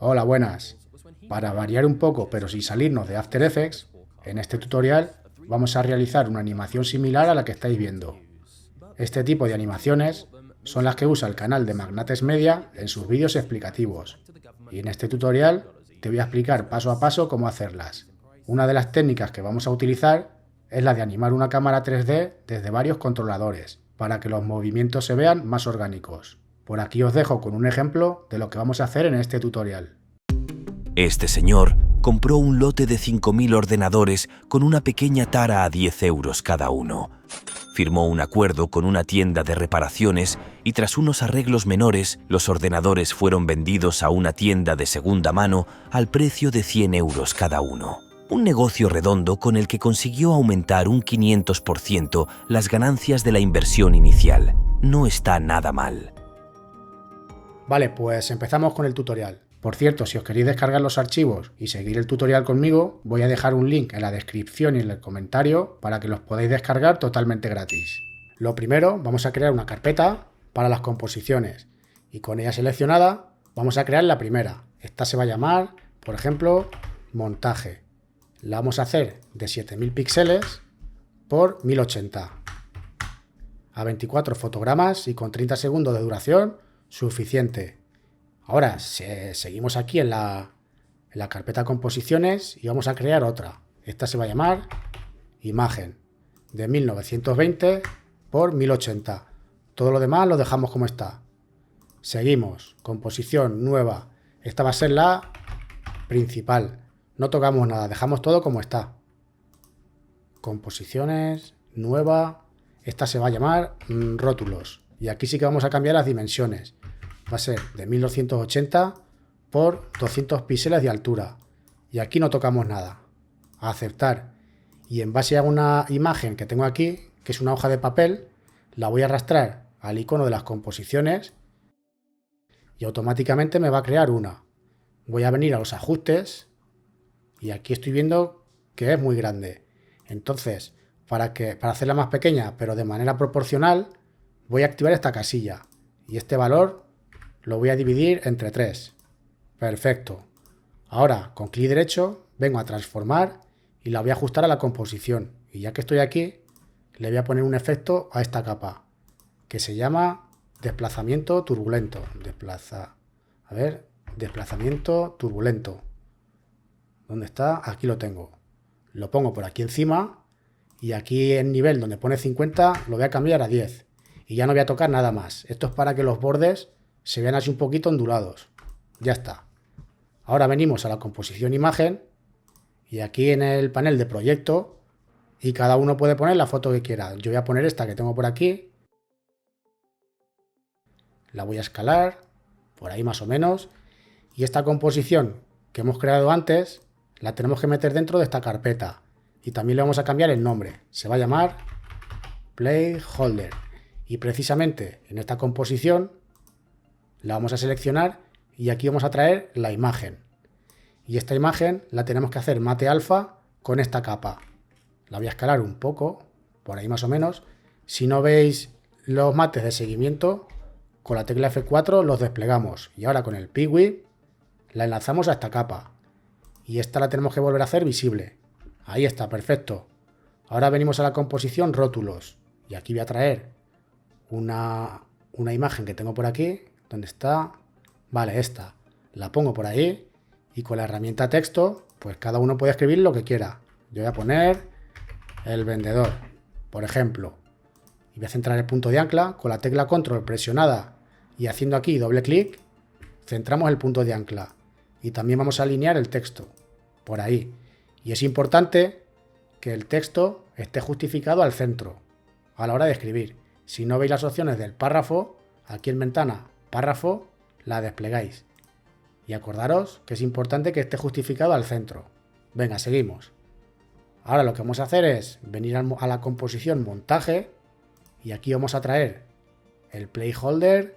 Hola, buenas. Para variar un poco, pero sin salirnos de After Effects, en este tutorial vamos a realizar una animación similar a la que estáis viendo. Este tipo de animaciones son las que usa el canal de Magnates Media en sus vídeos explicativos. Y en este tutorial te voy a explicar paso a paso cómo hacerlas. Una de las técnicas que vamos a utilizar es la de animar una cámara 3D desde varios controladores, para que los movimientos se vean más orgánicos. Por aquí os dejo con un ejemplo de lo que vamos a hacer en este tutorial. Este señor compró un lote de 5.000 ordenadores con una pequeña tara a 10 euros cada uno. Firmó un acuerdo con una tienda de reparaciones y tras unos arreglos menores, los ordenadores fueron vendidos a una tienda de segunda mano al precio de 100 euros cada uno. Un negocio redondo con el que consiguió aumentar un 500% las ganancias de la inversión inicial. No está nada mal. Vale, pues empezamos con el tutorial. Por cierto, si os queréis descargar los archivos y seguir el tutorial conmigo, voy a dejar un link en la descripción y en el comentario para que los podáis descargar totalmente gratis. Lo primero, vamos a crear una carpeta para las composiciones y con ella seleccionada vamos a crear la primera. Esta se va a llamar, por ejemplo, montaje. La vamos a hacer de 7000 píxeles por 1080. A 24 fotogramas y con 30 segundos de duración, suficiente. Ahora seguimos aquí en la carpeta composiciones y vamos a crear otra. Esta se va a llamar imagen de 1920 por 1080. Todo lo demás lo dejamos como está. Seguimos, composición nueva. Esta va a ser la principal. No tocamos nada, dejamos todo como está. Composiciones, nueva. Esta se va a llamar rótulos. Y aquí sí que vamos a cambiar las dimensiones. Va a ser de 1280 por 200 píxeles de altura. Y aquí no tocamos nada. A aceptar. Y en base a una imagen que tengo aquí, que es una hoja de papel, la voy a arrastrar al icono de las composiciones y automáticamente me va a crear una. Voy a venir a los ajustes y aquí estoy viendo que es muy grande. Entonces, para hacerla más pequeña, pero de manera proporcional, voy a activar esta casilla. Y este valor lo voy a dividir entre 3. Perfecto. Ahora, con clic derecho, vengo a transformar y la voy a ajustar a la composición. Y ya que estoy aquí, le voy a poner un efecto a esta capa, que se llama desplazamiento turbulento. Desplazamiento turbulento. ¿Dónde está? Aquí lo tengo. Lo pongo por aquí encima y aquí en nivel donde pone 50 lo voy a cambiar a 10. Y ya no voy a tocar nada más. Esto es para que los bordes se vean así un poquito ondulados. Ya está. Ahora venimos a la composición imagen y aquí en el panel de proyecto y cada uno puede poner la foto que quiera. Yo voy a poner esta que tengo por aquí. La voy a escalar por ahí más o menos. Y esta composición que hemos creado antes la tenemos que meter dentro de esta carpeta. Y también le vamos a cambiar el nombre. Se va a llamar Placeholder. Y precisamente en esta composición la vamos a seleccionar y aquí vamos a traer la imagen. Y esta imagen la tenemos que hacer mate alfa con esta capa. La voy a escalar un poco, por ahí más o menos. Si no veis los mates de seguimiento, con la tecla F4 los desplegamos. Y ahora con el Pigwhip la enlazamos a esta capa. Y esta la tenemos que volver a hacer visible. Ahí está, perfecto. Ahora venimos a la composición rótulos. Y aquí voy a traer una imagen que tengo por aquí. ¿Dónde está? Vale, esta. La pongo por ahí y con la herramienta texto, pues cada uno puede escribir lo que quiera. Yo voy a poner el vendedor, por ejemplo. Y voy a centrar el punto de ancla con la tecla control presionada y haciendo aquí doble clic, centramos el punto de ancla. Y también vamos a alinear el texto, por ahí. Y es importante que el texto esté justificado al centro, a la hora de escribir. Si no veis las opciones del párrafo, aquí en ventana párrafo, la desplegáis. Y acordaros que es importante que esté justificado al centro. Venga, seguimos. Ahora lo que vamos a hacer es venir a la composición montaje y aquí vamos a traer el placeholder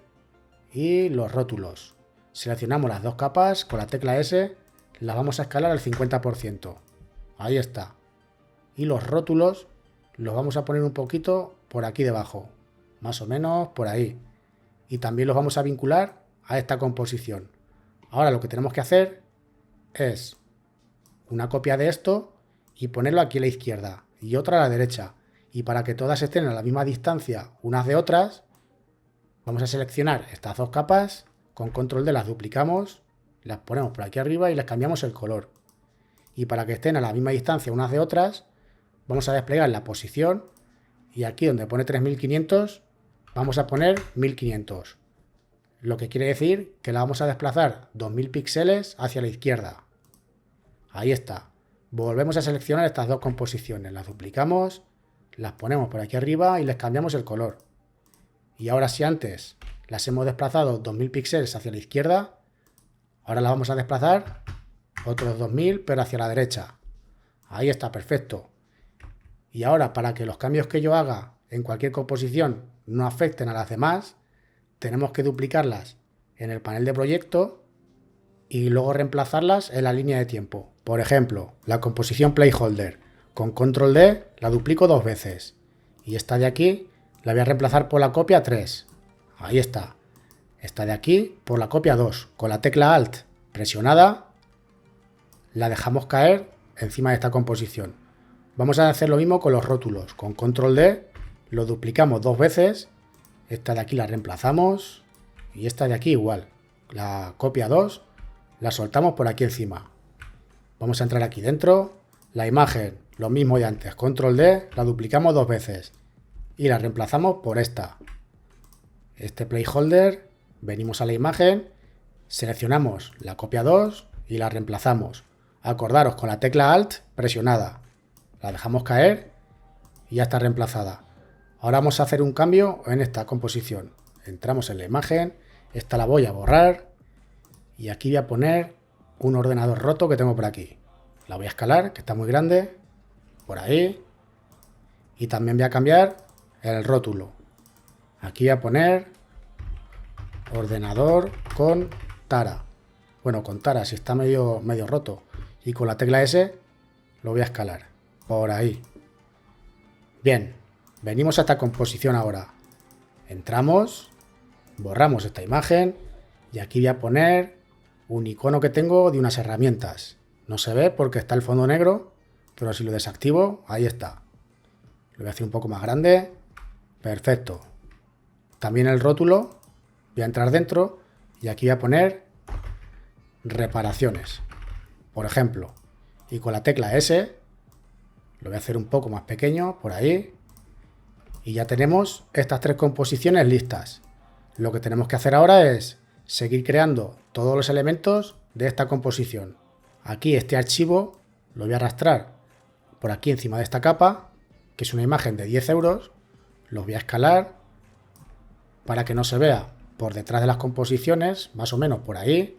y los rótulos. Seleccionamos las dos capas con la tecla S, las vamos a escalar al 50%. Ahí está. Y los rótulos los vamos a poner un poquito por aquí debajo, más o menos por ahí. Y también los vamos a vincular a esta composición. Ahora lo que tenemos que hacer es una copia de esto y ponerlo aquí a la izquierda y otra a la derecha. Y para que todas estén a la misma distancia unas de otras, vamos a seleccionar estas dos capas, con control D las duplicamos, las ponemos por aquí arriba y les cambiamos el color. Y para que estén a la misma distancia unas de otras, vamos a desplegar la posición y aquí donde pone 3500 vamos a poner 1500. Lo que quiere decir que la vamos a desplazar 2000 píxeles hacia la izquierda. Ahí está. Volvemos a seleccionar estas dos composiciones, las duplicamos, las ponemos por aquí arriba y les cambiamos el color. Y ahora si antes las hemos desplazado 2000 píxeles hacia la izquierda, ahora las vamos a desplazar otros 2000 pero hacia la derecha. Ahí está, perfecto. Y ahora para que los cambios que yo haga en cualquier composición no afecten a las demás, tenemos que duplicarlas en el panel de proyecto y luego reemplazarlas en la línea de tiempo. Por ejemplo, la composición Playholder. Con control D la duplico dos veces. Y esta de aquí la voy a reemplazar por la copia 3. Ahí está. Esta de aquí por la copia 2. Con la tecla Alt presionada la dejamos caer encima de esta composición. Vamos a hacer lo mismo con los rótulos. Con control D lo duplicamos dos veces. Esta de aquí la reemplazamos. Y esta de aquí igual. La copia 2 la soltamos por aquí encima. Vamos a entrar aquí dentro. La imagen, lo mismo de antes. Control D, la duplicamos dos veces. Y la reemplazamos por esta. Este Playholder, venimos a la imagen, seleccionamos la copia 2 y la reemplazamos. Acordaros con la tecla Alt presionada. La dejamos caer y ya está reemplazada. Ahora vamos a hacer un cambio en esta composición. Entramos en la imagen, esta la voy a borrar y aquí voy a poner un ordenador roto que tengo por aquí. La voy a escalar, que está muy grande, por ahí. Y también voy a cambiar el rótulo. Aquí voy a poner ordenador con tara. Bueno, con tara, si está medio roto. Y con la tecla S lo voy a escalar, por ahí. Bien, venimos a esta composición ahora. Entramos, borramos esta imagen y aquí voy a poner un icono que tengo de unas herramientas. No se ve porque está el fondo negro, pero si lo desactivo, ahí está. Lo voy a hacer un poco más grande. Perfecto. También el rótulo, voy a entrar dentro y aquí voy a poner reparaciones, por ejemplo. Y con la tecla S, lo voy a hacer un poco más pequeño, por ahí. Y ya tenemos estas tres composiciones listas. Lo que tenemos que hacer ahora es seguir creando todos los elementos de esta composición. Aquí este archivo lo voy a arrastrar por aquí encima de esta capa, que es una imagen de 10 euros. Los voy a escalar para que no se vea por detrás de las composiciones, más o menos por ahí.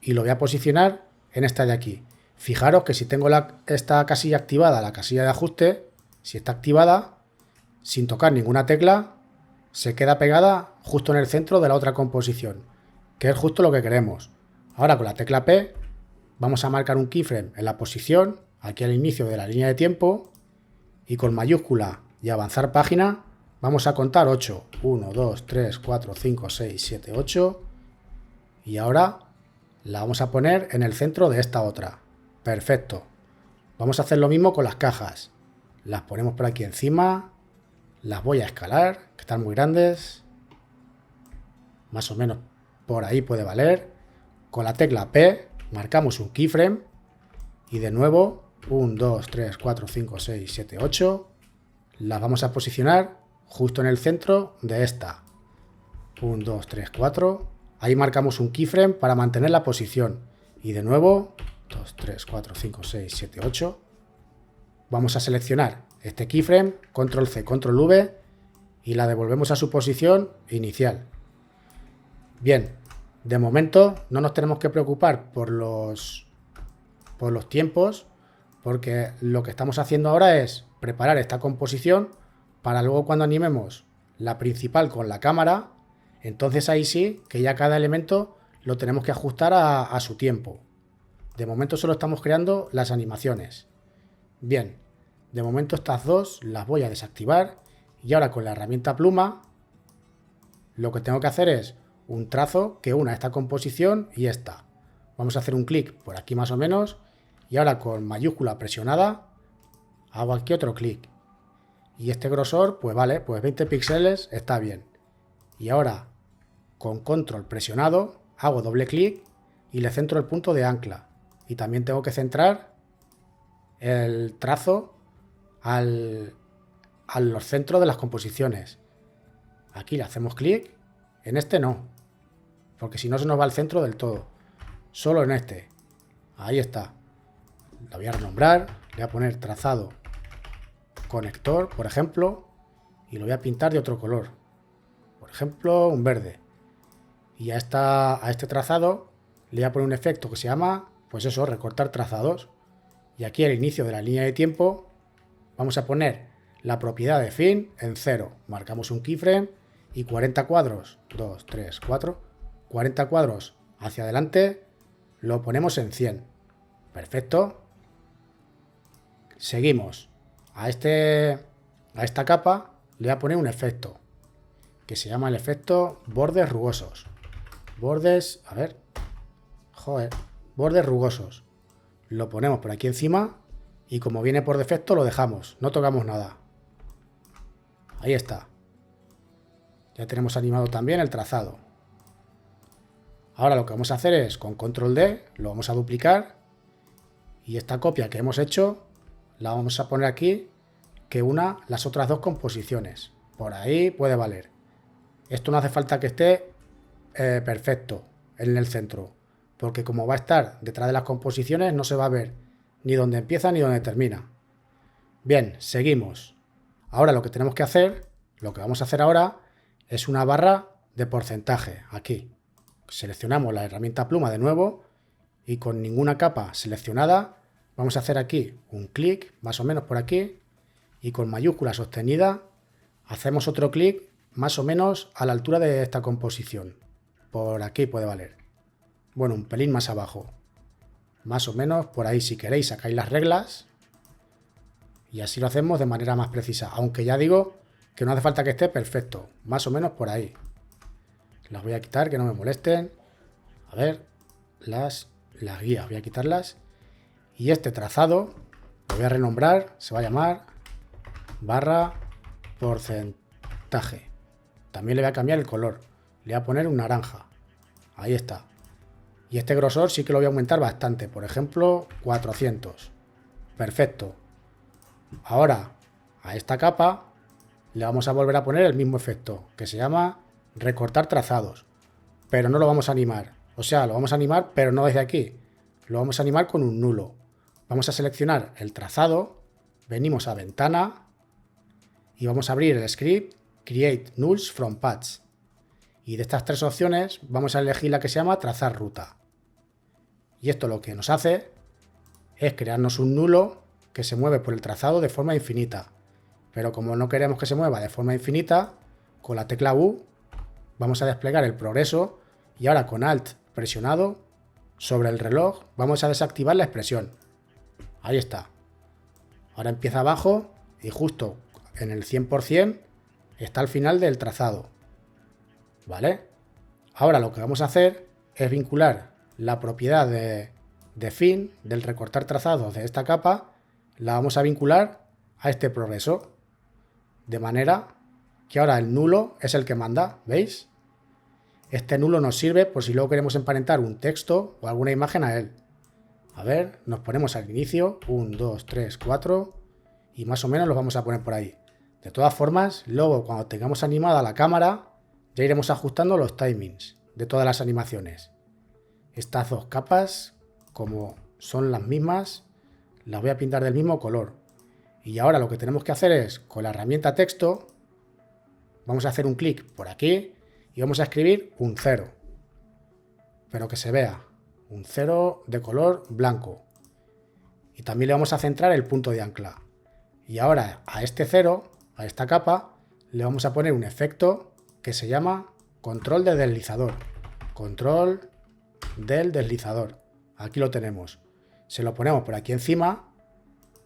Y lo voy a posicionar en esta de aquí. Fijaros que si tengo esta casilla activada, la casilla de ajuste, si está activada, sin tocar ninguna tecla, se queda pegada justo en el centro de la otra composición, que es justo lo que queremos. Ahora con la tecla P vamos a marcar un keyframe en la posición, aquí al inicio de la línea de tiempo, y con mayúscula y avanzar página vamos a contar 8. 1, 2, 3, 4, 5, 6, 7, 8. Y ahora la vamos a poner en el centro de esta otra. Perfecto. Vamos a hacer lo mismo con las cajas. Las ponemos por aquí encima. Las voy a escalar, que están muy grandes. Más o menos por ahí puede valer. Con la tecla P marcamos un keyframe. Y de nuevo, 1, 2, 3, 4, 5, 6, 7, 8. Las vamos a posicionar justo en el centro de esta. 1, 2, 3, 4. Ahí marcamos un keyframe para mantener la posición. Y de nuevo, 2, 3, 4, 5, 6, 7, 8. Vamos a seleccionar este keyframe, control C, control V, y la devolvemos a su posición inicial. Bien, de momento no nos tenemos que preocupar por los tiempos, porque lo que estamos haciendo ahora es preparar esta composición para luego cuando animemos la principal con la cámara, entonces ahí sí que ya cada elemento lo tenemos que ajustar a su tiempo. De momento solo estamos creando las animaciones. Bien, de momento estas dos las voy a desactivar y ahora con la herramienta pluma lo que tengo que hacer es un trazo que una esta composición y esta. Vamos a hacer un clic por aquí más o menos y ahora con mayúscula presionada hago aquí otro clic. Y este grosor, pues vale, pues 20 píxeles está bien. Y ahora con control presionado hago doble clic y le centro el punto de ancla. Y también tengo que centrar el trazo a los centros de las composiciones. Aquí le hacemos clic, en este no, porque si no se nos va al centro del todo. Solo en este. Ahí está. La voy a renombrar, le voy a poner trazado conector, por ejemplo, y lo voy a pintar de otro color. Por ejemplo, un verde. Y a este trazado le voy a poner un efecto que se llama, pues eso, recortar trazados. Y aquí al inicio de la línea de tiempo vamos a poner la propiedad de fin en 0. Marcamos un keyframe y 40 cuadros, 2, 3, 4, 40 cuadros hacia adelante lo ponemos en 100. Perfecto. Seguimos. A esta capa le voy a poner un efecto que se llama el efecto bordes rugosos. Bordes, a ver, joder, bordes rugosos. Lo ponemos por aquí encima y como viene por defecto lo dejamos, no tocamos nada. Ahí está. Ya tenemos animado también el trazado. Ahora lo que vamos a hacer es con control D, lo vamos a duplicar y esta copia que hemos hecho la vamos a poner aquí que una las otras dos composiciones. Por ahí puede valer. Esto no hace falta que esté perfecto en el centro, porque como va a estar detrás de las composiciones no se va a ver ni dónde empieza ni dónde termina. Bien, seguimos. Ahora lo que tenemos que hacer, lo que vamos a hacer ahora es una barra de porcentaje aquí. Seleccionamos la herramienta pluma de nuevo y con ninguna capa seleccionada vamos a hacer aquí un clic más o menos por aquí y con mayúscula sostenida hacemos otro clic más o menos a la altura de esta composición. Por aquí puede valer. Bueno, un pelín más abajo. Más o menos por ahí, si queréis sacáis las reglas y así lo hacemos de manera más precisa. Aunque ya digo que no hace falta que esté perfecto. Más o menos por ahí. Las voy a quitar, que no me molesten. A ver, las guías, voy a quitarlas. Y este trazado lo voy a renombrar, se va a llamar barra porcentaje. También le voy a cambiar el color. Le voy a poner un naranja. Ahí está. Y este grosor sí que lo voy a aumentar bastante. Por ejemplo, 400. Perfecto. Ahora, a esta capa le vamos a volver a poner el mismo efecto, que se llama recortar trazados. Pero no lo vamos a animar. O sea, lo vamos a animar, pero no desde aquí. Lo vamos a animar con un nulo. Vamos a seleccionar el trazado. Venimos a ventana. Y vamos a abrir el script Create Nulls from Paths. Y de estas tres opciones vamos a elegir la que se llama trazar ruta. Y esto lo que nos hace es crearnos un nulo que se mueve por el trazado de forma infinita. Pero como no queremos que se mueva de forma infinita, con la tecla U vamos a desplegar el progreso y ahora con Alt presionado sobre el reloj vamos a desactivar la expresión. Ahí está. Ahora empieza abajo y justo en el 100% está al final del trazado. ¿Vale? Ahora lo que vamos a hacer es vincular la propiedad de fin del recortar trazados de esta capa, la vamos a vincular a este progreso. De manera que ahora el nulo es el que manda, ¿veis? Este nulo nos sirve por si luego queremos emparentar un texto o alguna imagen a él. A ver, nos ponemos al inicio, 1, 2, 3, 4 y más o menos los vamos a poner por ahí. De todas formas, luego cuando tengamos animada la cámara, ya iremos ajustando los timings de todas las animaciones. Estas dos capas, como son las mismas, las voy a pintar del mismo color. Y ahora lo que tenemos que hacer es, con la herramienta texto, vamos a hacer un clic por aquí y vamos a escribir un 0. Pero que se vea, un 0 de color blanco. Y también le vamos a centrar el punto de ancla. Y ahora a este 0, a esta capa, le vamos a poner un efecto que se llama control de deslizador. Control del deslizador. Aquí lo tenemos. Se lo ponemos por aquí encima.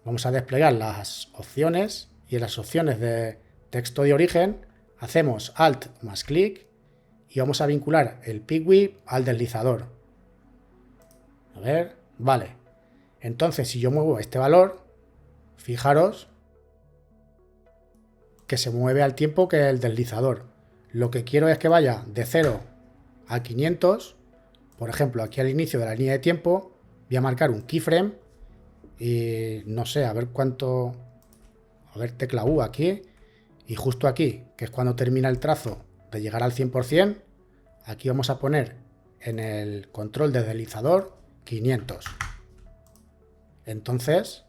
Vamos a desplegar las opciones y en las opciones de texto de origen hacemos Alt más clic y vamos a vincular el Peak Whip al deslizador. A ver, vale. Entonces, si yo muevo este valor, fijaros que se mueve al tiempo que el deslizador. Lo que quiero es que vaya de 0 a 500. Por ejemplo, aquí al inicio de la línea de tiempo voy a marcar un keyframe y no sé, a ver cuánto... A ver, tecla U aquí. Y justo aquí, que es cuando termina el trazo de llegar al 100%, aquí vamos a poner en el control de deslizador 500. Entonces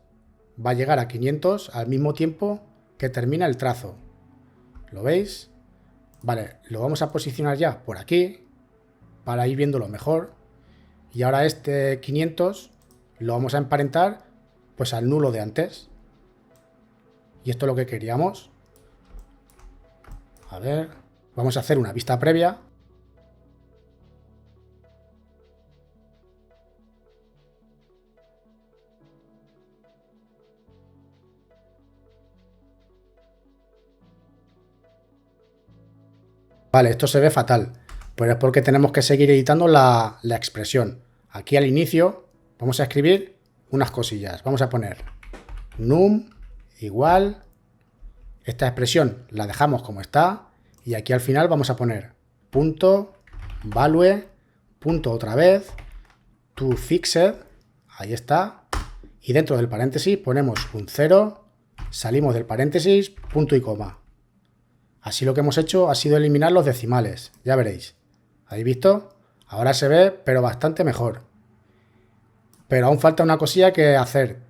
va a llegar a 500 al mismo tiempo que termina el trazo. ¿Lo veis? Vale, lo vamos a posicionar ya por aquí para ir viéndolo mejor. Y ahora este 500 lo vamos a emparentar pues al nulo de antes. Y esto es lo que queríamos. A ver, vamos a hacer una vista previa. Vale, esto se ve fatal, pero es porque tenemos que seguir editando la expresión. Aquí al inicio vamos a escribir unas cosillas. Vamos a poner num igual, esta expresión la dejamos como está, y aquí al final vamos a poner punto value, punto otra vez, to fixed, ahí está, y dentro del paréntesis ponemos un 0, salimos del paréntesis, punto y coma. Así lo que hemos hecho ha sido eliminar los decimales, ya veréis. ¿Habéis visto? Ahora se ve, pero bastante mejor. Pero aún falta una cosilla que hacer.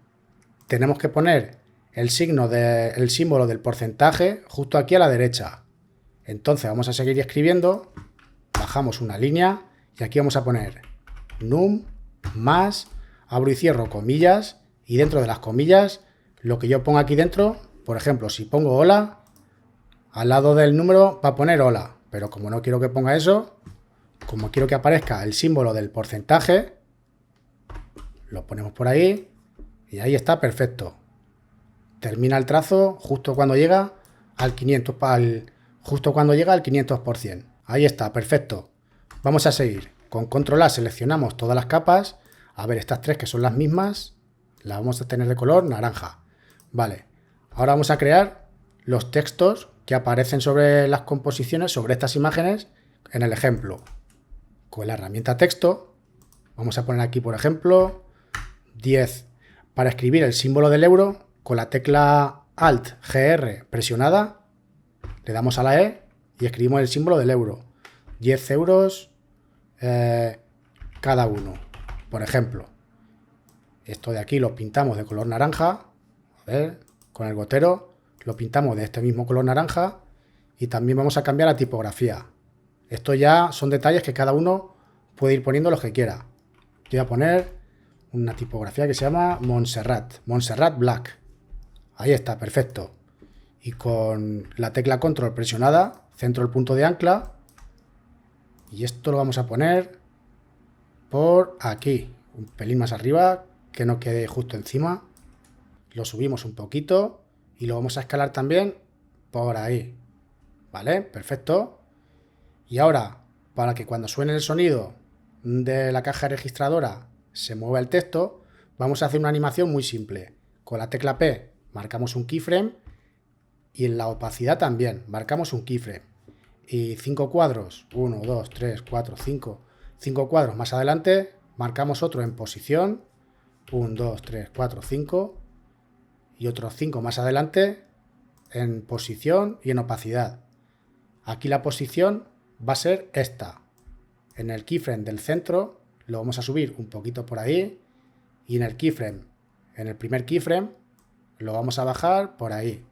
Tenemos que poner el símbolo del porcentaje justo aquí a la derecha. Entonces vamos a seguir escribiendo, bajamos una línea y aquí vamos a poner num más, abro y cierro comillas, y dentro de las comillas, lo que yo pongo aquí dentro, por ejemplo, si pongo hola, al lado del número va a poner hola, pero como no quiero que ponga eso, como quiero que aparezca el símbolo del porcentaje, lo ponemos por ahí y ahí está, perfecto. Termina el trazo justo cuando llega al 500, justo cuando llega al 500%. Ahí está, perfecto. Vamos a seguir. Con control A seleccionamos todas las capas. A ver, estas tres que son las mismas, las vamos a tener de color naranja. Vale, ahora vamos a crear los textos que aparecen sobre las composiciones, sobre estas imágenes, en el ejemplo. Con la herramienta texto, vamos a poner aquí, por ejemplo, 10. Para escribir el símbolo del euro, con la tecla Alt-GR presionada, le damos a la E y escribimos el símbolo del euro. 10 euros cada uno, por ejemplo. Esto de aquí lo pintamos de color naranja, a ver, con el gotero. Lo pintamos de este mismo color naranja y también vamos a cambiar la tipografía. Esto ya son detalles que cada uno puede ir poniendo los que quiera. Yo voy a poner una tipografía que se llama Montserrat Black. Ahí está, perfecto. Y con la tecla control presionada, centro el punto de ancla. Y esto lo vamos a poner por aquí, un pelín más arriba, que no quede justo encima. Lo subimos un poquito. Y lo vamos a escalar también por ahí. ¿Vale? Perfecto. Y ahora, para que cuando suene el sonido de la caja registradora se mueva el texto, vamos a hacer una animación muy simple. Con la tecla P marcamos un keyframe y en la opacidad también marcamos un keyframe. Y 5 cuadros, 1, 2, 3, 4, 5. 5 cuadros más adelante marcamos otro en posición. 1, 2, 3, 4, 5. Y otros 5 más adelante en posición y en opacidad. Aquí la posición va a ser esta. En el keyframe del centro lo vamos a subir un poquito por ahí y en el primer keyframe lo vamos a bajar por ahí.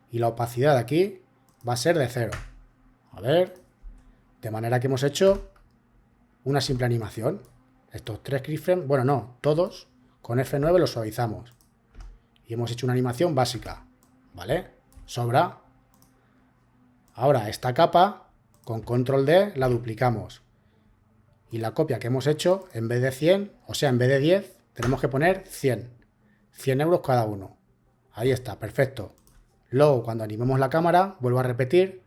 Y la opacidad aquí va a ser de 0. A ver, de manera que hemos hecho una simple animación. Estos 3 keyframes, bueno no, todos con F9 los suavizamos. Y hemos hecho una animación básica, ¿vale? Sobra. Ahora esta capa, con control D, la duplicamos. Y la copia que hemos hecho, en vez de 100, o sea, en vez de 10, tenemos que poner 100. 100 euros cada uno. Ahí está, perfecto. Luego, cuando animemos la cámara, vuelvo a repetir,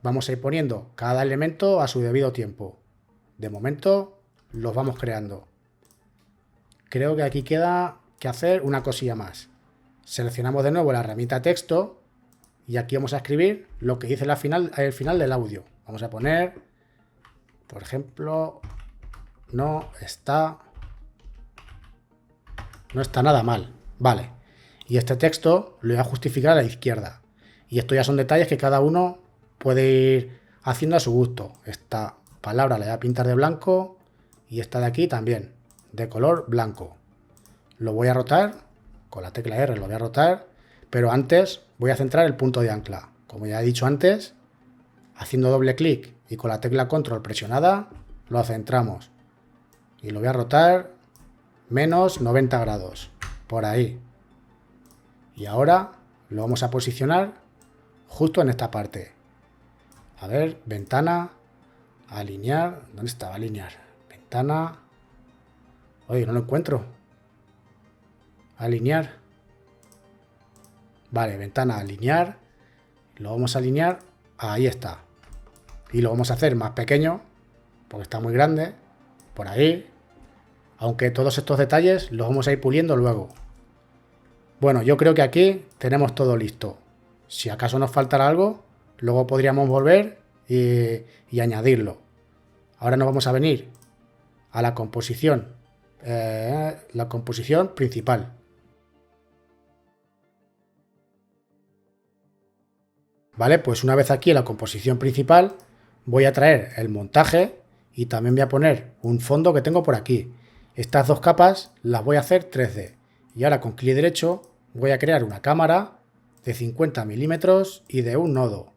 vamos a ir poniendo cada elemento a su debido tiempo. De momento los vamos creando. Creo que aquí queda que hacer una cosilla más. Seleccionamos de nuevo la herramienta texto y aquí vamos a escribir lo que dice el final del audio. Vamos a poner, por ejemplo, no está nada mal. Vale. Y este texto lo voy a justificar a la izquierda. Y esto ya son detalles que cada uno puede ir haciendo a su gusto. Esta palabra la voy a pintar de blanco y esta de aquí también, de color blanco. Lo voy a rotar, con la tecla R lo voy a rotar, pero antes voy a centrar el punto de ancla. Como ya he dicho antes, haciendo doble clic y con la tecla control presionada, lo centramos. Y lo voy a rotar menos 90 grados, por ahí. Y ahora lo vamos a posicionar justo en esta parte. A ver, ventana, alinear. ¿Dónde estaba alinear? Ventana. Oye, no lo encuentro. Alinear. Vale, ventana, alinear. Lo vamos a alinear. Ahí está. Y lo vamos a hacer más pequeño, porque está muy grande. Por ahí. Aunque todos estos detalles los vamos a ir puliendo luego. Bueno, yo creo que aquí tenemos todo listo. Si acaso nos faltara algo, luego podríamos volver y añadirlo. Ahora nos vamos a venir a la composición principal. Vale, pues una vez aquí en la composición principal, voy a traer el montaje y también voy a poner un fondo que tengo por aquí. Estas dos capas las voy a hacer 3D. Y ahora con clic derecho voy a crear una cámara de 50 milímetros y de un nodo.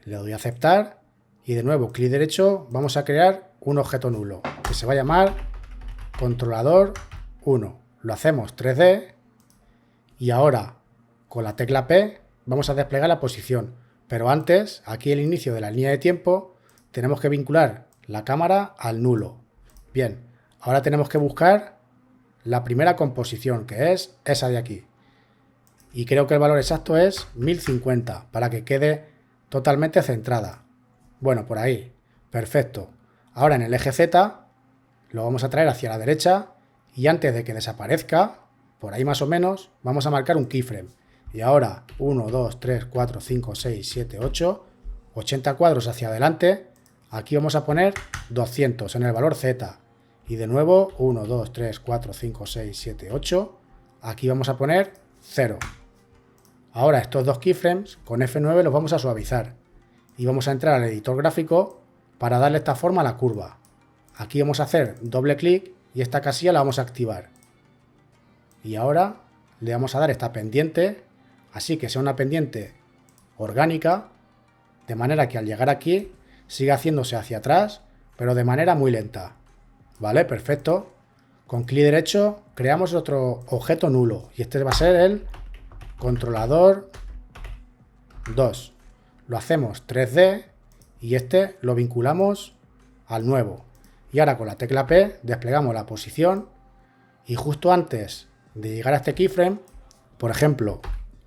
Le doy a aceptar y de nuevo clic derecho vamos a crear un objeto nulo que se va a llamar controlador 1. Lo hacemos 3D y ahora con la tecla P vamos a desplegar la posición. Pero antes, aquí el inicio de la línea de tiempo, tenemos que vincular la cámara al nulo. Bien, ahora tenemos que buscar la primera composición, que es esa de aquí. Y creo que el valor exacto es 1050, para que quede totalmente centrada. Bueno, por ahí. Perfecto. Ahora en el eje Z lo vamos a traer hacia la derecha y antes de que desaparezca, por ahí más o menos, vamos a marcar un keyframe. Y ahora 1, 2, 3, 4, 5, 6, 7, 8, 80 cuadros hacia adelante. Aquí vamos a poner 200 en el valor Z. Y de nuevo 1, 2, 3, 4, 5, 6, 7, 8. Aquí vamos a poner 0. Ahora estos dos keyframes con F9 los vamos a suavizar. Y vamos a entrar al editor gráfico para darle esta forma a la curva. Aquí vamos a hacer doble clic y esta casilla la vamos a activar. Y ahora le vamos a dar esta pendiente, así que sea una pendiente orgánica, de manera que al llegar aquí siga haciéndose hacia atrás, pero de manera muy lenta. Vale, perfecto. Con clic derecho creamos otro objeto nulo y este va a ser el controlador 2. Lo hacemos 3D y este lo vinculamos al nuevo. Y ahora con la tecla P desplegamos la posición y justo antes de llegar a este keyframe, por ejemplo,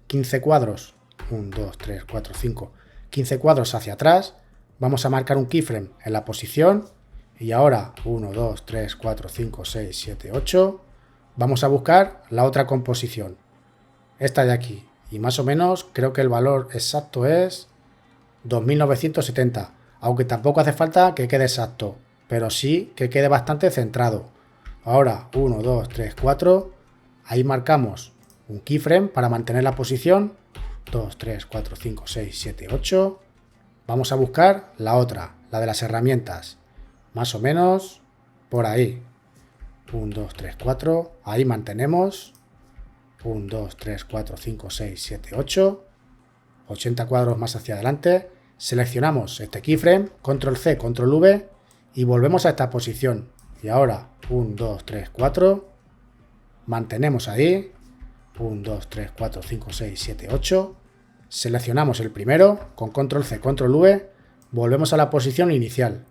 15 cuadros, 1, 2, 3, 4, 5, 15 cuadros hacia atrás, vamos a marcar un keyframe en la posición y ahora 1, 2, 3, 4, 5, 6, 7, 8, vamos a buscar la otra composición, esta de aquí, y más o menos creo que el valor exacto es 2970, aunque tampoco hace falta que quede exacto, pero sí que quede bastante centrado. Ahora 1, 2, 3, 4, ahí marcamos un keyframe para mantener la posición, 2, 3, 4, 5, 6, 7, 8, vamos a buscar la otra, la de las herramientas, más o menos por ahí, 1, 2, 3, 4, ahí mantenemos, 1, 2, 3, 4, 5, 6, 7, 8, 80 cuadros más hacia adelante, seleccionamos este keyframe, control C, control V y volvemos a esta posición. Y ahora 1, 2, 3, 4, mantenemos ahí, 1, 2, 3, 4, 5, 6, 7, 8, seleccionamos el primero, con control C, control V, volvemos a la posición inicial.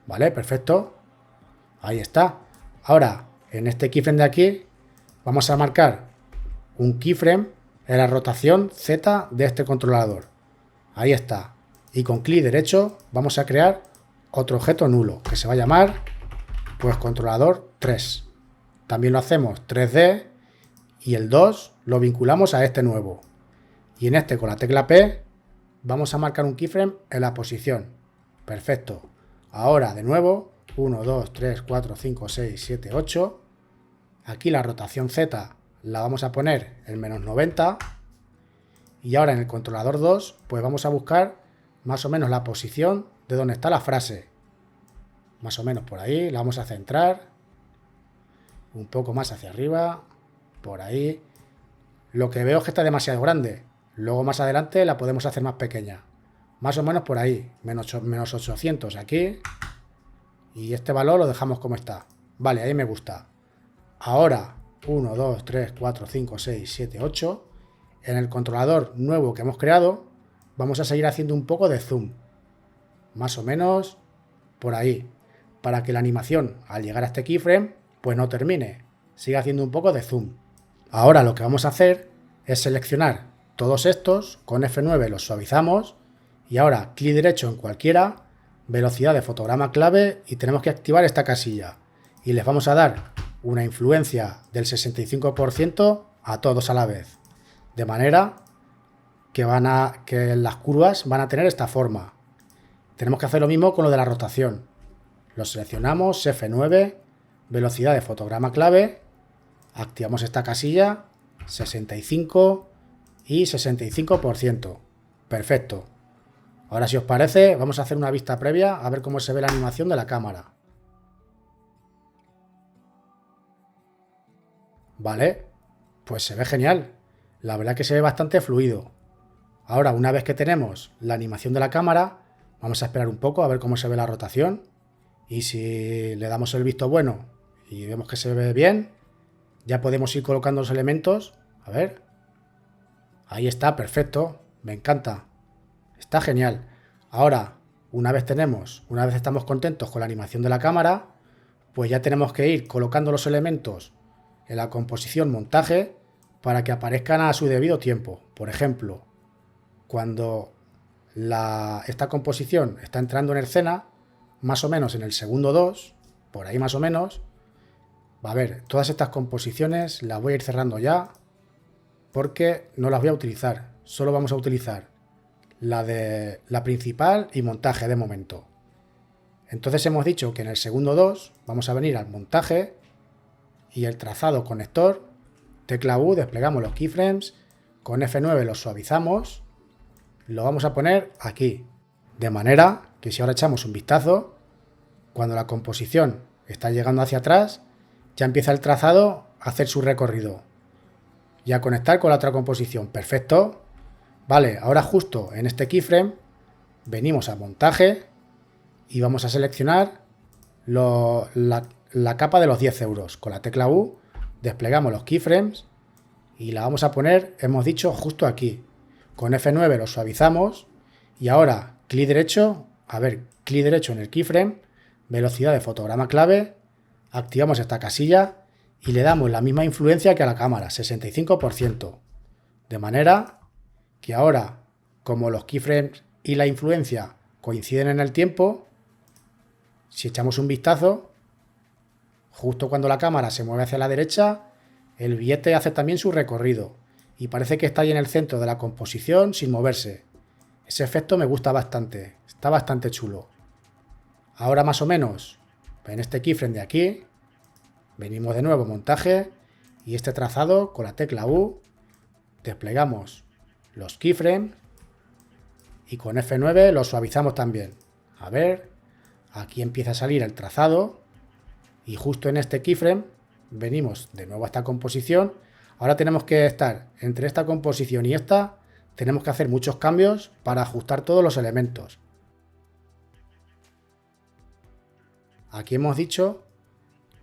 Vale, perfecto. Ahí está. Ahora, en este keyframe de aquí, vamos a marcar un keyframe en la rotación Z de este controlador. Ahí está. Y con clic derecho vamos a crear otro objeto nulo que se va a llamar pues controlador 3. También lo hacemos 3D y el 2 lo vinculamos a este nuevo. Y en este con la tecla P vamos a marcar un keyframe en la posición. Perfecto. Ahora de nuevo 1, 2, 3, 4, 5, 6, 7, 8. Aquí la rotación Z la vamos a poner en menos 90. Y ahora en el controlador 2 pues vamos a buscar más o menos la posición de donde está la frase. Más o menos por ahí, la vamos a centrar. Un poco más hacia arriba, por ahí. Lo que veo es que está demasiado grande. Luego más adelante la podemos hacer más pequeña. Más o menos por ahí, menos 800 aquí. Y este valor lo dejamos como está. Vale, ahí me gusta. Ahora, 1, 2, 3, 4, 5, 6, 7, 8. En el controlador nuevo que hemos creado, vamos a seguir haciendo un poco de zoom. Más o menos por ahí. Para que la animación, al llegar a este keyframe, pues no termine. Siga haciendo un poco de zoom. Ahora lo que vamos a hacer es seleccionar todos estos. Con F9 los suavizamos. Y ahora clic derecho en cualquiera. Velocidad de fotograma clave. Y tenemos que activar esta casilla. Y les vamos a dar una influencia del 65% a todos a la vez. De manera que las curvas van a tener esta forma. Tenemos que hacer lo mismo con lo de la rotación. Lo seleccionamos, F9, velocidad de fotograma clave, activamos esta casilla, 65 y 65%. Perfecto. Ahora, si os parece, vamos a hacer una vista previa a ver cómo se ve la animación de la cámara. Vale, pues se ve genial. La verdad que se ve bastante fluido. Ahora, una vez que tenemos la animación de la cámara, vamos a esperar un poco a ver cómo se ve la rotación. Y si le damos el visto bueno y vemos que se ve bien, ya podemos ir colocando los elementos. A ver. Ahí está, perfecto. Me encanta. Está genial. Ahora, una vez estamos contentos con la animación de la cámara, pues ya tenemos que ir colocando los elementos en la composición montaje para que aparezcan a su debido tiempo. Por ejemplo, cuando esta composición está entrando en escena, más o menos en el segundo 2, por ahí más o menos, va a ver, todas estas composiciones las voy a ir cerrando ya porque no las voy a utilizar. Solo vamos a utilizar la principal y montaje de momento. Entonces hemos dicho que en el segundo 2 vamos a venir al montaje y el trazado conector, tecla U, desplegamos los keyframes, con F9 los suavizamos, lo vamos a poner aquí, de manera que si ahora echamos un vistazo, cuando la composición está llegando hacia atrás, ya empieza el trazado a hacer su recorrido y a conectar con la otra composición. Perfecto. Vale, ahora justo en este keyframe venimos a montaje y vamos a seleccionar la capa de los 10 euros. Con la tecla U desplegamos los keyframes y la vamos a poner, hemos dicho, justo aquí. Con F9 lo suavizamos y ahora clic derecho, clic derecho en el keyframe, velocidad de fotograma clave, activamos esta casilla y le damos la misma influencia que a la cámara, 65%. De manera que ahora, como los keyframes y la influencia coinciden en el tiempo, si echamos un vistazo, justo cuando la cámara se mueve hacia la derecha, el billete hace también su recorrido y parece que está ahí en el centro de la composición sin moverse. Ese efecto me gusta bastante, está bastante chulo. Ahora más o menos, en este keyframe de aquí, venimos de nuevo a montaje y este trazado con la tecla U desplegamos los keyframes y con F9 los suavizamos también. A ver, aquí empieza a salir el trazado y justo en este keyframe venimos de nuevo a esta composición. Ahora tenemos que estar entre esta composición y esta, tenemos que hacer muchos cambios para ajustar todos los elementos. Aquí hemos dicho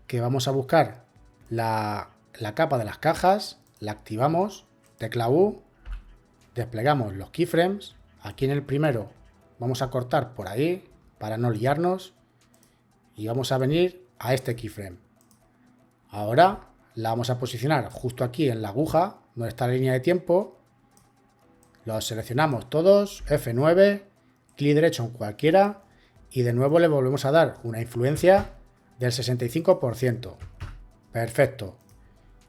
que vamos a buscar la capa de las cajas, la activamos, tecla U, desplegamos los keyframes. Aquí en el primero vamos a cortar por ahí para no liarnos y vamos a venir a este keyframe. Ahora la vamos a posicionar justo aquí en la aguja donde está la línea de tiempo. Los seleccionamos todos, F9, clic derecho en cualquiera y de nuevo le volvemos a dar una influencia del 65%. Perfecto.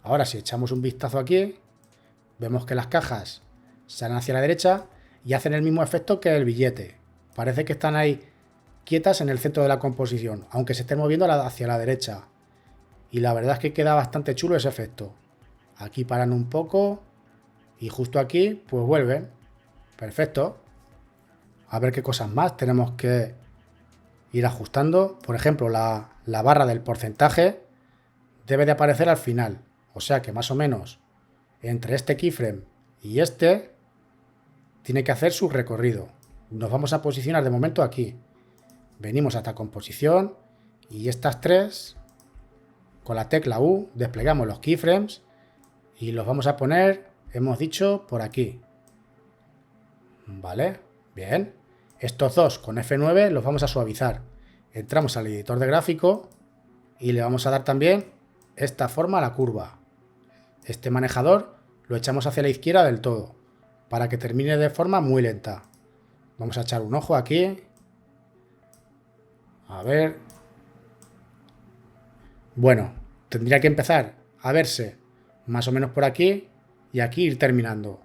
Ahora si echamos un vistazo aquí, vemos que las cajas salen hacia la derecha y hacen el mismo efecto que el billete. Parece que están ahí quietas en el centro de la composición, aunque se estén moviendo hacia la derecha. Y la verdad es que queda bastante chulo ese efecto. Aquí paran un poco y justo aquí pues vuelven. Perfecto. A ver qué cosas más tenemos que ir ajustando. Por ejemplo, la barra del porcentaje debe de aparecer al final. O sea que más o menos entre este keyframe y este tiene que hacer su recorrido. Nos vamos a posicionar de momento aquí. Venimos hasta composición y estas tres, con la tecla U, desplegamos los keyframes y los vamos a poner, hemos dicho, por aquí. Vale, bien. Estos dos con F9 los vamos a suavizar. Entramos al editor de gráfico y le vamos a dar también esta forma a la curva. Este manejador lo echamos hacia la izquierda del todo, para que termine de forma muy lenta. Vamos a echar un ojo aquí. A ver. Bueno, tendría que empezar a verse más o menos por aquí y aquí ir terminando.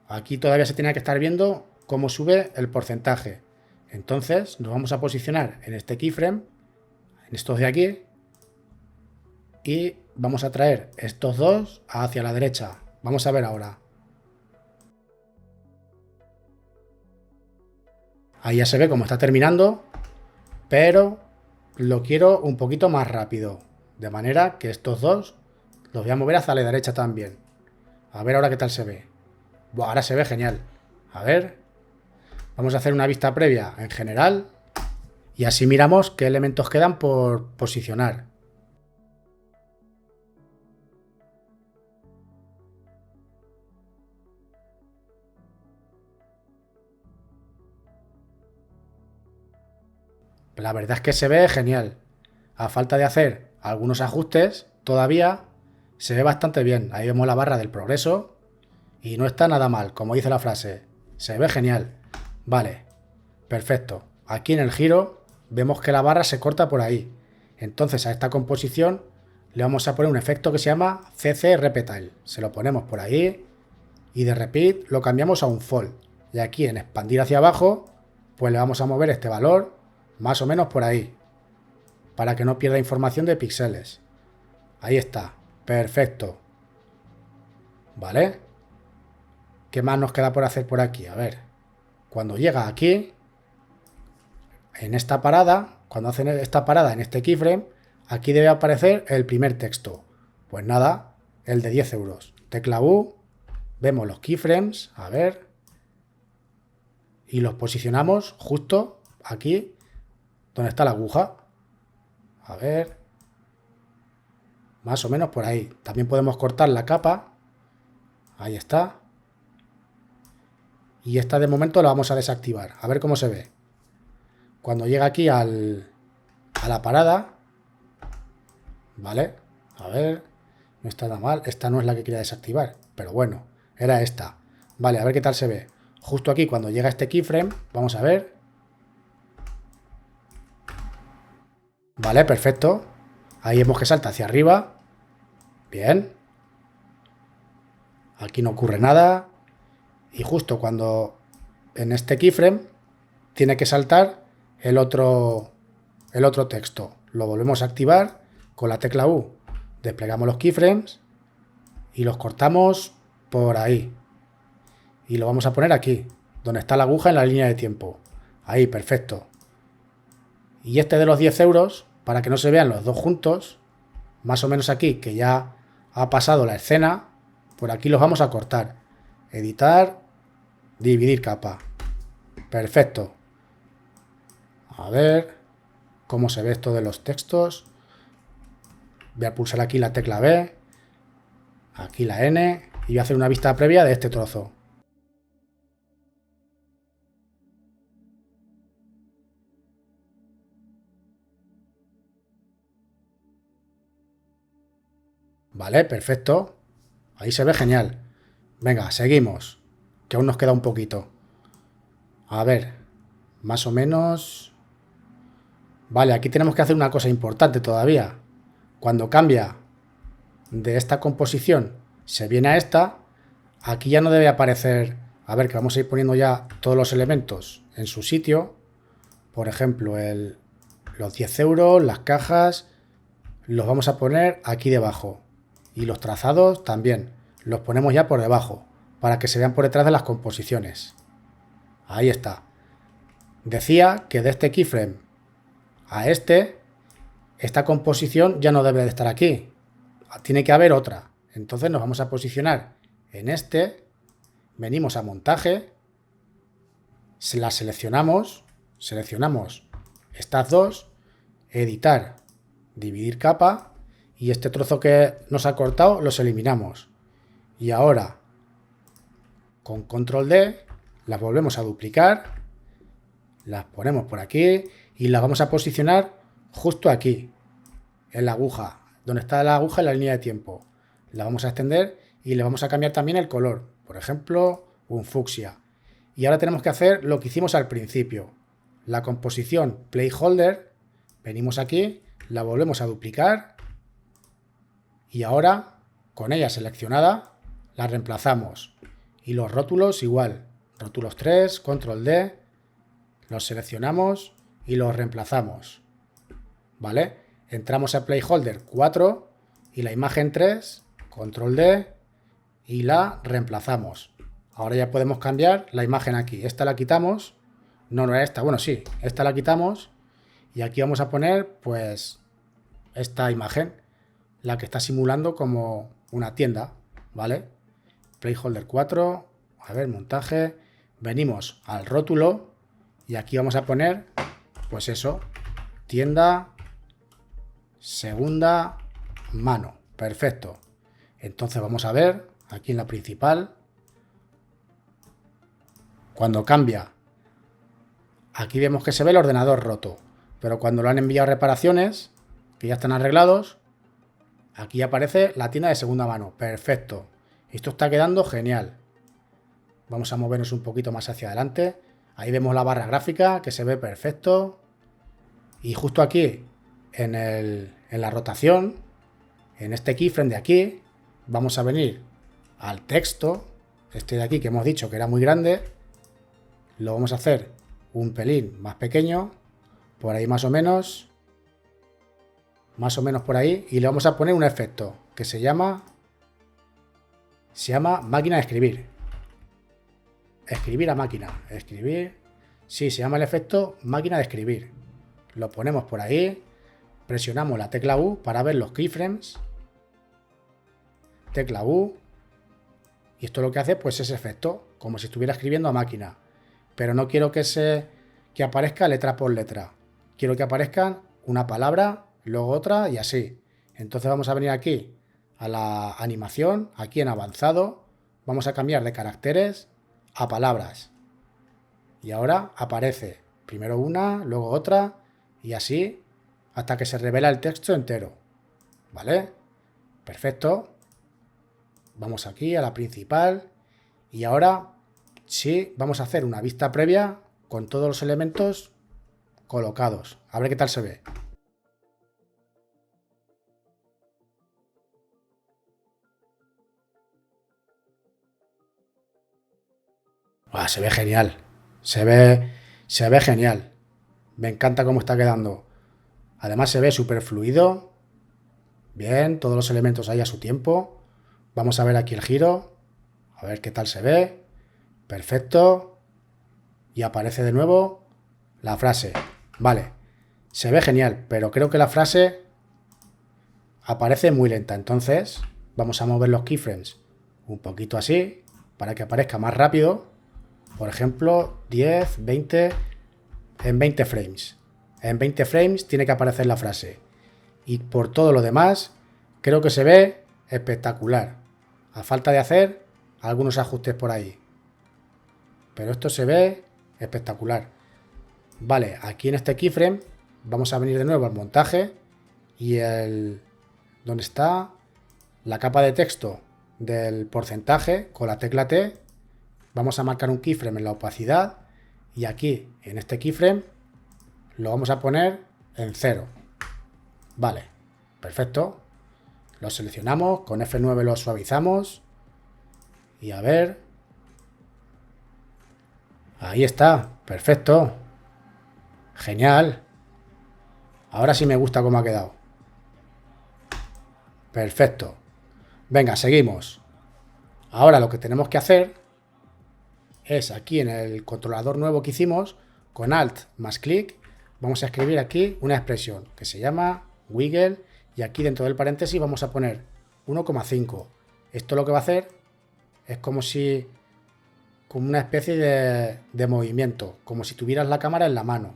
Aquí todavía se tiene que estar viendo cómo sube el porcentaje. Entonces nos vamos a posicionar en este keyframe, en estos de aquí, y vamos a traer estos dos hacia la derecha. Vamos a ver ahora. Ahí ya se ve cómo está terminando, pero lo quiero un poquito más rápido, de manera que estos dos los voy a mover hacia la derecha también. A ver ahora qué tal se ve. Buah, ahora se ve genial. A ver. Vamos a hacer una vista previa en general y así miramos qué elementos quedan por posicionar. La verdad es que se ve genial. A falta de hacer algunos ajustes, todavía se ve bastante bien. Ahí vemos la barra del progreso y no está nada mal, como dice la frase. Se ve genial. Vale, perfecto. Aquí en el giro vemos que la barra se corta por ahí. Entonces a esta composición le vamos a poner un efecto que se llama CC Reptile. Se lo ponemos por ahí y de repeat lo cambiamos a un fold. Y aquí en expandir hacia abajo, pues le vamos a mover este valor más o menos por ahí, para que no pierda información de píxeles. Ahí está, perfecto. ¿Vale? ¿Qué más nos queda por hacer por aquí? A ver, cuando llega aquí, en esta parada, cuando hacen esta parada en este keyframe, aquí debe aparecer el primer texto. Pues nada, el de 10 euros. Tecla U, vemos los keyframes, a ver, y los posicionamos justo aquí donde está la aguja. A ver, más o menos por ahí. También podemos cortar la capa. Ahí está. Y esta de momento la vamos a desactivar. A ver cómo se ve. Cuando llega aquí a la parada. Vale. A ver. No está nada mal. Esta no es la que quería desactivar. Pero bueno, era esta. Vale, a ver qué tal se ve. Justo aquí cuando llega este keyframe. Vamos a ver. Vale, perfecto. Ahí vemos que salta hacia arriba. Bien. Aquí no ocurre nada. Y justo cuando en este keyframe tiene que saltar el otro texto. Lo volvemos a activar con la tecla U. Desplegamos los keyframes y los cortamos por ahí. Y lo vamos a poner aquí, donde está la aguja en la línea de tiempo. Ahí, perfecto. Y este de los 10 euros, para que no se vean los dos juntos, más o menos aquí, que ya ha pasado la escena, por aquí los vamos a cortar. Editar, dividir capa. Perfecto. A ver cómo se ve esto de los textos. Voy a pulsar aquí la tecla B, aquí la N, y voy a hacer una vista previa de este trozo. Vale, perfecto. Ahí se ve genial. Venga, seguimos, que aún nos queda un poquito. A ver, más o menos... Vale, aquí tenemos que hacer una cosa importante todavía. Cuando cambia de esta composición, se viene a esta, aquí ya no debe aparecer... A ver, que vamos a ir poniendo ya todos los elementos en su sitio. Por ejemplo, los 10 euros, las cajas, los vamos a poner aquí debajo. Y los trazados también, los ponemos ya por debajo, para que se vean por detrás de las composiciones. Ahí está. Decía que de este keyframe a esta composición ya no debe de estar aquí. Tiene que haber otra. Entonces nos vamos a posicionar en venimos a montaje, la seleccionamos estas dos, editar, dividir capa, y este trozo que nos ha cortado los eliminamos. Y ahora con control D las volvemos a duplicar, las ponemos por aquí y las vamos a posicionar justo aquí, en la aguja, donde está la aguja en la línea de tiempo. La vamos a extender y le vamos a cambiar también el color, por ejemplo, un fucsia. Y ahora tenemos que hacer lo que hicimos al principio. La composición placeholder, venimos aquí, la volvemos a duplicar y ahora con ella seleccionada la reemplazamos. Y los rótulos igual, rótulos 3, control D, los seleccionamos y los reemplazamos. ¿Vale? Entramos a placeholder 4 y la imagen 3, control D, y la reemplazamos. Ahora ya podemos cambiar la imagen aquí. Esta la quitamos. No era esta. Bueno, sí. Esta la quitamos. Y aquí vamos a poner, pues, esta imagen. La que está simulando como una tienda. ¿Vale? Placeholder 4. A ver, montaje. Venimos al rótulo. Y aquí vamos a poner, pues eso. Tienda. Segunda mano. Perfecto. Entonces vamos a ver. Aquí en la principal, cuando cambia, aquí vemos que se ve el ordenador roto, pero cuando lo han enviado a reparaciones, que ya están arreglados, aquí aparece la tienda de segunda mano. Perfecto. Esto está quedando genial. Vamos a movernos un poquito más hacia adelante. Ahí vemos la barra gráfica que se ve perfecto. Y justo aquí, en la rotación, en este keyframe de aquí, vamos a venir al texto, este de aquí que hemos dicho que era muy grande, lo vamos a hacer un pelín más pequeño, por ahí más o menos por ahí, y le vamos a poner un efecto que se llama máquina de escribir. Escribir a máquina, escribir, sí, se llama el efecto máquina de escribir. Lo ponemos por ahí, presionamos la tecla U para ver los keyframes, tecla U. Y esto lo que hace, pues, ese efecto, como si estuviera escribiendo a máquina. Pero no quiero que aparezca letra por letra. Quiero que aparezcan una palabra, luego otra y así. Entonces vamos a venir aquí a la animación, aquí en avanzado. Vamos a cambiar de caracteres a palabras. Y ahora aparece primero una, luego otra y así hasta que se revela el texto entero. ¿Vale? Perfecto. Vamos aquí a la principal y ahora sí vamos a hacer una vista previa con todos los elementos colocados. A ver qué tal se ve. Se ve genial. Se ve genial. Me encanta cómo está quedando. Además se ve súper fluido. Bien, todos los elementos ahí a su tiempo. Vamos a ver aquí el giro. A ver qué tal se ve. Perfecto. Y aparece de nuevo la frase. Vale. Se ve genial, pero creo que la frase aparece muy lenta. Entonces vamos a mover los keyframes un poquito así para que aparezca más rápido. Por ejemplo, 10, 20, en 20 frames. En 20 frames tiene que aparecer la frase. Y por todo lo demás, creo que se ve espectacular. A falta de hacer algunos ajustes por ahí. Pero esto se ve espectacular. Vale, aquí en este keyframe vamos a venir de nuevo al montaje y donde está la capa de texto del porcentaje con la tecla T. Vamos a marcar un keyframe en la opacidad Y aquí, en este keyframe, lo vamos a poner en 0. Vale, perfecto. Lo seleccionamos, con F9 lo suavizamos. Y a ver. Ahí está, perfecto. Genial. Ahora sí me gusta cómo ha quedado. Perfecto. Venga, seguimos. Ahora lo que tenemos que hacer es aquí en el controlador nuevo que hicimos, con Alt más clic, vamos a escribir aquí una expresión que se llama wiggle y aquí dentro del paréntesis vamos a poner 1,5. Esto lo que va a hacer es como una especie de movimiento, como si tuvieras la cámara en la mano,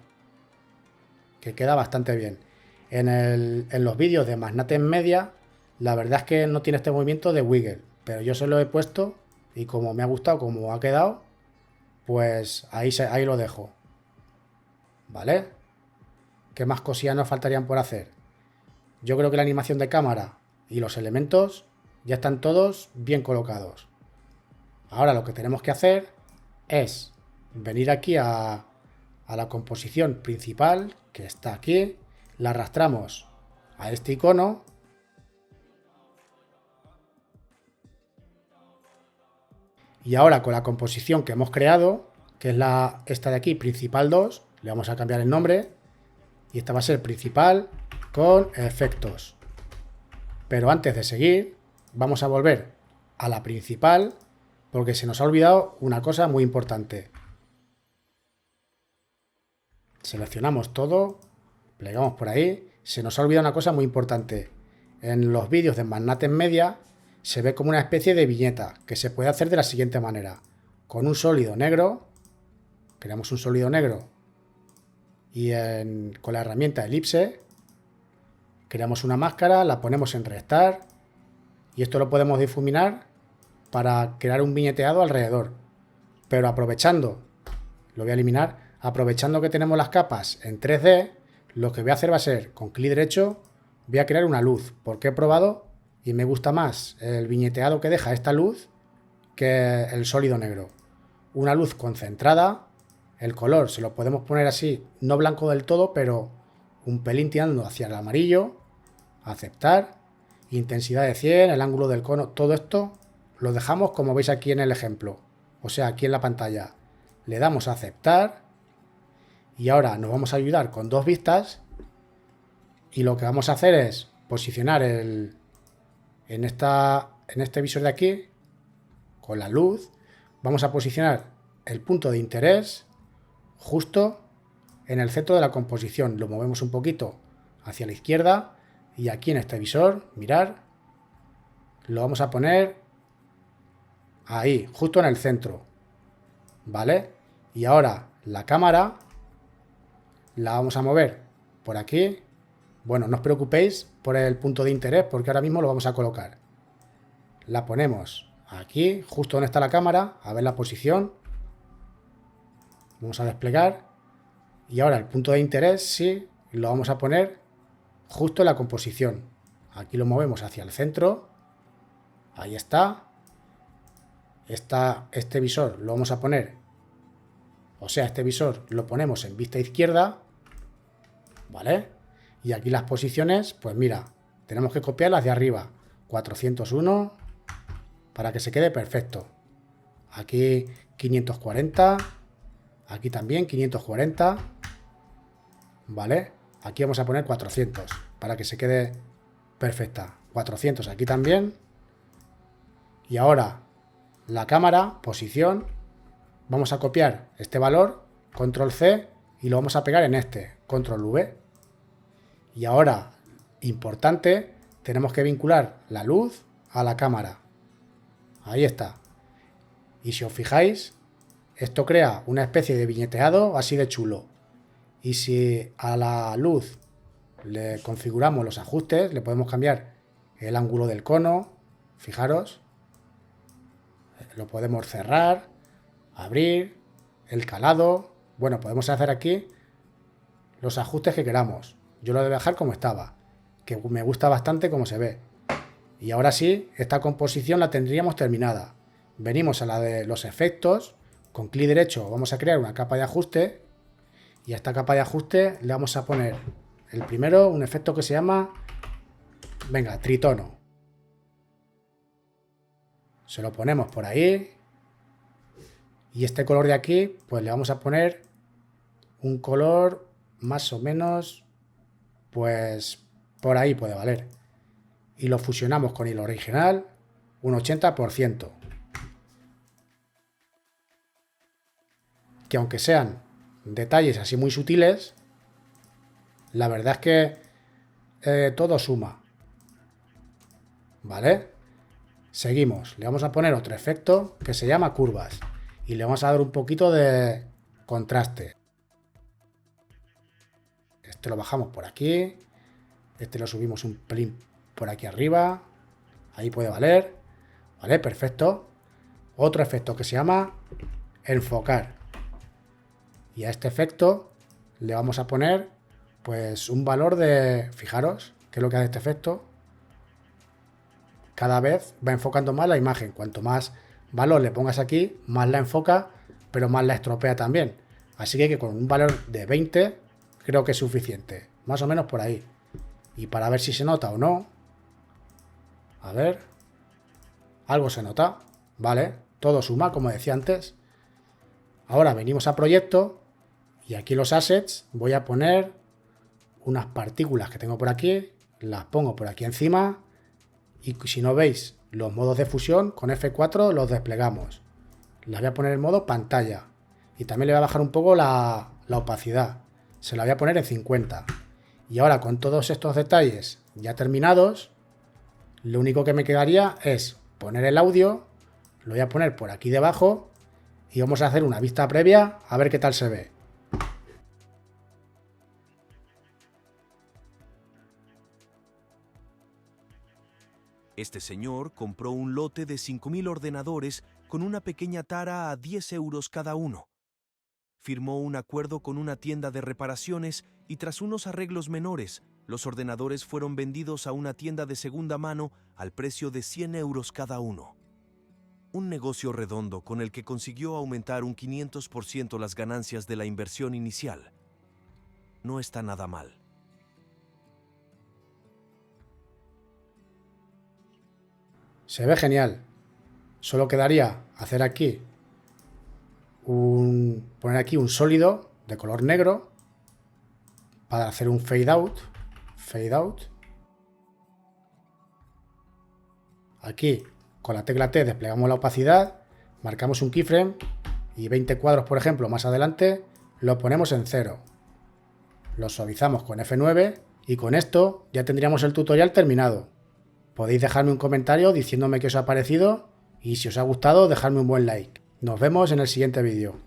que queda bastante bien. En los vídeos de Magnate Media, la verdad es que no tiene este movimiento de wiggle, pero yo se lo he puesto y como me ha gustado, como ha quedado, pues ahí lo dejo. ¿Vale? ¿Qué más cosillas nos faltarían por hacer? Yo creo que la animación de cámara y los elementos ya están todos bien colocados. Ahora lo que tenemos que hacer es venir aquí a la composición principal, que está aquí, la arrastramos a este icono y ahora con la composición que hemos creado, que es esta de aquí, principal 2, le vamos a cambiar el nombre y esta va a ser principal con efectos. Pero antes de seguir, vamos a volver a la principal porque se nos ha olvidado una cosa muy importante. Seleccionamos todo, plegamos por ahí. Se nos ha olvidado una cosa muy importante. En los vídeos de Magnate Media se ve como una especie de viñeta que se puede hacer de la siguiente manera. Con un sólido negro, creamos un sólido negro y con la herramienta elipse creamos una máscara, la ponemos en restar y esto lo podemos difuminar para crear un viñeteado alrededor. Pero aprovechando, lo voy a eliminar, aprovechando que tenemos las capas en 3D, lo que voy a hacer va a ser, con clic derecho, voy a crear una luz, porque he probado y me gusta más el viñeteado que deja esta luz que el sólido negro. Una luz concentrada, el color se lo podemos poner así, no blanco del todo, pero un pelín tirando hacia el amarillo, aceptar, intensidad de 100, el ángulo del cono, todo esto lo dejamos como veis aquí en el ejemplo, o sea, aquí en la pantalla. Le damos a aceptar y ahora nos vamos a ayudar con dos vistas y lo que vamos a hacer es posicionar en este visor de aquí, con la luz, vamos a posicionar el punto de interés justo en el centro de la composición. Lo movemos un poquito hacia la izquierda y aquí en este visor, mirar, lo vamos a poner ahí, justo en el centro, ¿vale? Y ahora la cámara la vamos a mover por aquí. Bueno, no os preocupéis por el punto de interés porque ahora mismo lo vamos a colocar. La ponemos aquí, justo donde está la cámara, a ver la posición. Vamos a desplegar. Y ahora el punto de interés sí, lo vamos a poner justo en la composición. Aquí lo movemos hacia el centro. Ahí está. Este visor lo vamos a poner, o sea, este visor lo ponemos en vista izquierda, ¿vale? Y aquí las posiciones, pues mira, tenemos que copiar las de arriba. 401 para que se quede perfecto. Aquí 540, aquí también 540, ¿vale? Aquí vamos a poner 400 para que se quede perfecta. 400 aquí también. Y ahora la cámara, posición, vamos a copiar este valor, control C, y lo vamos a pegar en este, control V. Y ahora, importante, tenemos que vincular la luz a la cámara. Ahí está. Y si os fijáis, esto crea una especie de viñeteado así de chulo. Y si a la luz le configuramos los ajustes, le podemos cambiar el ángulo del cono, fijaros, lo podemos cerrar, abrir, el calado. Bueno, podemos hacer aquí los ajustes que queramos. Yo lo voy a dejar como estaba, que me gusta bastante como se ve. Y ahora sí, esta composición la tendríamos terminada. Venimos a la de los efectos, con clic derecho vamos a crear una capa de ajuste y a esta capa de ajuste le vamos a poner el primero un efecto que se llama, venga, tritono. Se lo ponemos por ahí y este color de aquí pues le vamos a poner un color más o menos pues por ahí puede valer y lo fusionamos con el original un 80%. Que aunque sean detalles así muy sutiles, la verdad es que todo suma. ¿Vale? Seguimos. Le vamos a poner otro efecto que se llama curvas. Y le vamos a dar un poquito de contraste. Este lo bajamos por aquí. Este lo subimos un pelín por aquí arriba. Ahí puede valer. ¿Vale? Perfecto. Otro efecto que se llama enfocar. Y a este efecto le vamos a poner pues un valor de, fijaros, ¿qué es lo que hace este efecto? Cada vez va enfocando más la imagen. Cuanto más valor le pongas aquí, más la enfoca, pero más la estropea también. Así que con un valor de 20 creo que es suficiente. Más o menos por ahí. Y para ver si se nota o no. A ver. Algo se nota. Vale. Todo suma, como decía antes. Ahora venimos a proyecto. Y aquí los assets voy a poner unas partículas que tengo por aquí. Las pongo por aquí encima. Y si no veis los modos de fusión, con F4 los desplegamos. Las voy a poner en modo pantalla. Y también le voy a bajar un poco la opacidad. Se la voy a poner en 50. Y ahora con todos estos detalles ya terminados, lo único que me quedaría es poner el audio. Lo voy a poner por aquí debajo. Y vamos a hacer una vista previa a ver qué tal se ve. Este señor compró un lote de 5.000 ordenadores con una pequeña tara a 10 euros cada uno. Firmó un acuerdo con una tienda de reparaciones y tras unos arreglos menores, los ordenadores fueron vendidos a una tienda de segunda mano al precio de 100 euros cada uno. Un negocio redondo con el que consiguió aumentar un 500% las ganancias de la inversión inicial. No está nada mal. Se ve genial. Solo quedaría hacer aquí poner aquí un sólido de color negro para hacer un fade out. Fade out. Aquí con la tecla T desplegamos la opacidad, marcamos un keyframe y 20 cuadros, por ejemplo, más adelante lo ponemos en 0. Lo suavizamos con F9 y con esto ya tendríamos el tutorial terminado. Podéis dejarme un comentario diciéndome qué os ha parecido y si os ha gustado, dejadme un buen like. Nos vemos en el siguiente vídeo.